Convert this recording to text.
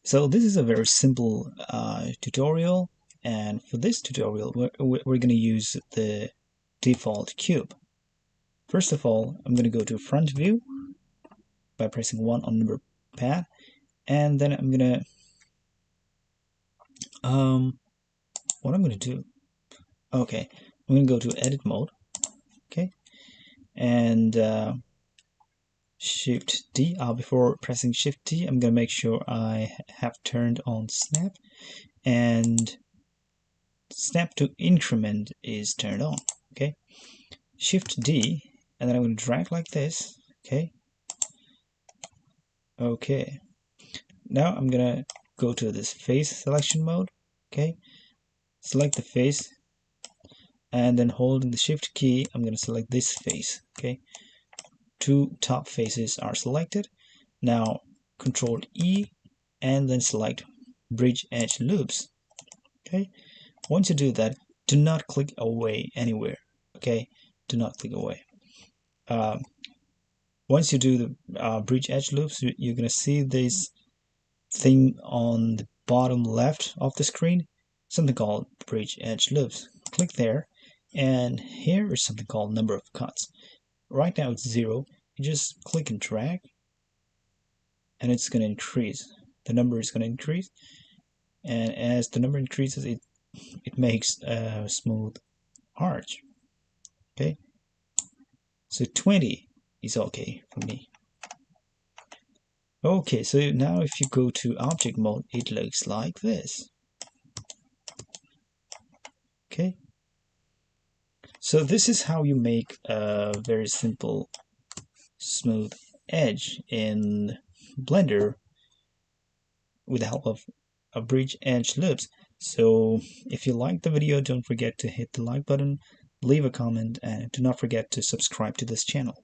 So this is a very simple tutorial, and for this tutorial we're going to use the default cube. First of all, I'm going to go to front view by pressing 1 on number pad, and then I'm going to what I'm going to do, okay, I'm going to go to edit mode, okay, and Shift D. Before pressing Shift D, I'm going to make sure I have turned on snap, and snap to increment is turned on. Okay, Shift D, and then I'm going to drag like this. Okay, okay. Now I'm going to go to this face selection mode. Okay, select the face, and then holding the Shift key, I'm going to select this face. Okay, two top faces are selected. Now Control E, and then select Bridge Edge Loops. Okay, once you do that, do not click away anywhere. Okay, do not click away. Once you do the Bridge Edge Loops, you're gonna see this thing on the bottom left of the screen, something called Bridge Edge Loops. Click there, and here is something called number of cuts. Right now it's 0. You just click and drag, and it's gonna increase. The number is gonna increase, and as the number increases, it makes a smooth arch. Okay, so 20 is okay for me. Okay, so now if you go to object mode, it looks like this. Okay, so this is how you make a very simple smooth edge in Blender with the help of a Bridge Edge Loops. So if you like the video, don't forget to hit the like button, leave a comment, and do not forget to subscribe to this channel.